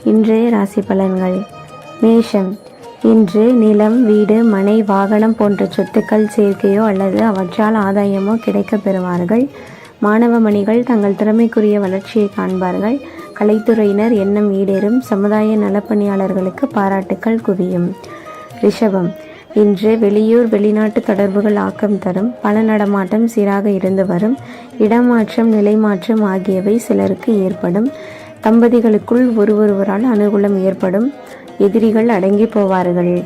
இன்றைய ராசி பலன்கள். மேஷம். இன்று நிலம், வீடு, மனை, வாகனம் போன்ற சொத்துக்கள் சேர்க்கையோ அல்லது அவற்றால் ஆதாயமோ கிடைக்கப் பெறுவார்கள். மாணவ மணிகள் தங்கள் திறமைக்குரிய வளர்ச்சியை காண்பார்கள். கலைத்துறையினர் எண்ணம் ஈடேறும். சமுதாய நலப்பணியாளர்களுக்கு பாராட்டுக்கள் குவியும். ரிஷபம். இன்று வெளியூர், வெளிநாட்டு தொடர்புகள் ஆக்கம் தரும். பண நடமாட்டம் சீராக இருந்து வரும். இடமாற்றம், நிலைமாற்றம் ஆகியவை சிலருக்கு ஏற்படும். தம்பதிகளுக்குள் ஒருவரால் அனுகூலம் ஏற்படும். எதிரிகள் அடங்கி போவார்கள்.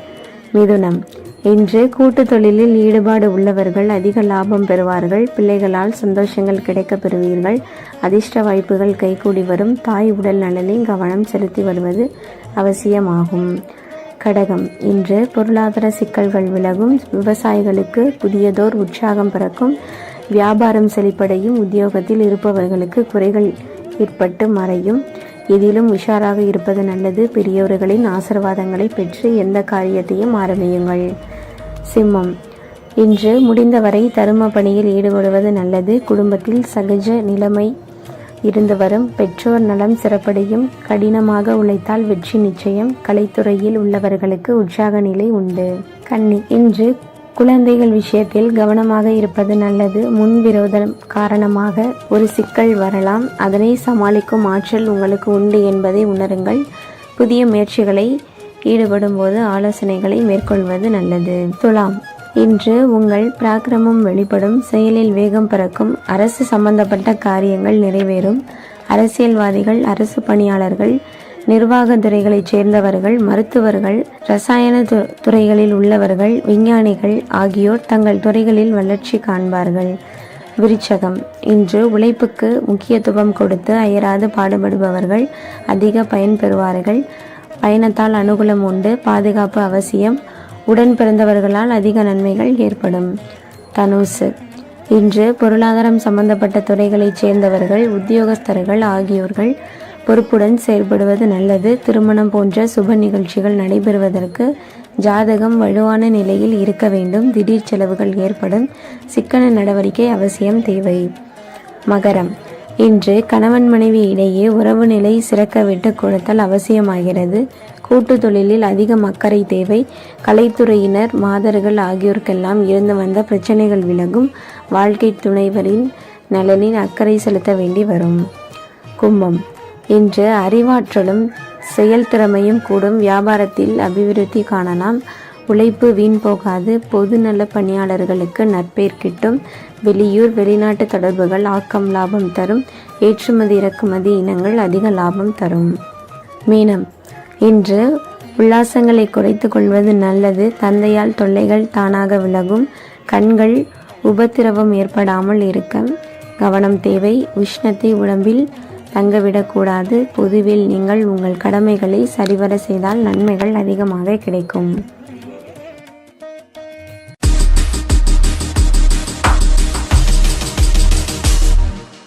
மிதுனம். இன்று கூட்டு தொழிலில் ஈடுபாடு உள்ளவர்கள் அதிக லாபம் பெறுவார்கள். பிள்ளைகளால் சந்தோஷங்கள் கிடைக்கப் பெறுவீர்கள். அதிர்ஷ்ட வாய்ப்புகள் கைகூடி வரும். தாய் உடல் நலனில் கவனம் செலுத்தி வருவது அவசியமாகும். கடகம். இன்று பொருளாதார சிக்கல்கள் விலகும். விவசாயிகளுக்கு புதியதோர் உற்சாகம் பிறக்கும். வியாபாரம் செழிப்படையும். உத்தியோகத்தில் இருப்பவர்களுக்கு குறைகள் ஏற்பட்டு மறையும். எதிலும் உஷாராக இருப்பது நல்லது. பெரியோர்களின் ஆசீர்வாதங்களை பெற்று எந்த காரியத்தையும் ஆரம்பியுங்கள். சிம்மம். இன்று முடிந்தவரை தரும பணியில் ஈடுபடுவது நல்லது. குடும்பத்தில் சகஜ நிலைமை இருந்து வரும். பெற்றோர் நலம் சிறப்படையும். கடினமாக உழைத்தால் வெற்றி நிச்சயம். கலைத்துறையில் உள்ளவர்களுக்கு உற்சாக நிலை உண்டு. கன்னி. இன்று குழந்தைகள் விஷயத்தில் கவனமாக இருப்பது நல்லது. முன்விரோதம் காரணமாக ஒரு சிக்கல் வரலாம். அதனை சமாளிக்கும் ஆற்றல் உங்களுக்கு உண்டு என்பதை உணருங்கள். புதிய முயற்சிகளை ஈடுபடும் போது ஆலோசனைகளை மேற்கொள்வது நல்லது. துலாம். இன்று உங்கள் பராக்கிரமம் வெளிப்படும். செயலில் வேகம் பிறக்கும். அரசு சம்பந்தப்பட்ட காரியங்கள் நிறைவேறும். அரசியல்வாதிகள், அரசு பணியாளர்கள், நிர்வாக துறைகளைச் சேர்ந்தவர்கள், மருத்துவர்கள், ரசாயன துறைகளில் உள்ளவர்கள், விஞ்ஞானிகள் ஆகியோர் தங்கள் துறைகளில் வளர்ச்சி காண்பார்கள். விருச்சகம். இன்று உழைப்புக்கு முக்கியத்துவம் கொடுத்து அயராது பாடுபடுபவர்கள் அதிக பயன் பெறுவார்கள். பயணத்தால் அனுகூலம் உண்டு. பாதுகாப்பு அவசியம். உடன் பிறந்தவர்களால் அதிக நன்மைகள் ஏற்படும். தனுசு. இன்று பொருளாதாரம் சம்பந்தப்பட்ட துறைகளைச் சேர்ந்தவர்கள், உத்தியோகஸ்தர்கள் ஆகியோர்கள் பொறுப்புடன் செயல்படுவது நல்லது. திருமணம் போன்ற சுப நிகழ்ச்சிகள் நடைபெறுவதற்கு ஜாதகம் வலுவான நிலையில் இருக்க வேண்டும். திடீர் செலவுகள் ஏற்படும். சிக்கன நடவடிக்கை அவசியம் தேவை. மகரம். இன்று கணவன் மனைவி இடையே உறவு நிலை சிறக்க விட்டு கொடுத்தல் அவசியமாகிறது. கூட்டு தொழிலில் அதிகம் அக்கறை தேவை. கலைத்துறையினர், மாதர்கள் ஆகியோருக்கெல்லாம் இருந்து வந்த பிரச்சனைகள் விலகும். வாழ்க்கை துணைவரின் நலனில் அக்கறை செலுத்த வேண்டி வரும். கும்பம். இன்று அறிவாற்றலும் செயல்திறமையும் கூடும். வியாபாரத்தில் அபிவிருத்தி காணலாம். உழைப்பு வீண் போகாது. பொது நல பணியாளர்களுக்கு நற்பெயர் கிட்டும். வெளியூர், வெளிநாட்டு தொடர்புகள் ஆக்கம் லாபம் தரும். ஏற்றுமதி இறக்குமதி இனங்கள் அதிக லாபம் தரும். மீனம். இன்று உல்லாசங்களை குறைத்து கொள்வது நல்லது. தந்தையால் தொல்லைகள் தானாக விலகும். கண்கள் உபத்திரவம் ஏற்படாமல் இருக்க கவனம் தேவை. உஷ்ணத்தை உடம்பில் தங்கவிடக்கூடாது. பொதுவில் நீங்கள் உங்கள் கடமைகளை சரிவர செய்தால் நன்மைகள் அதிகமாக கிடைக்கும்.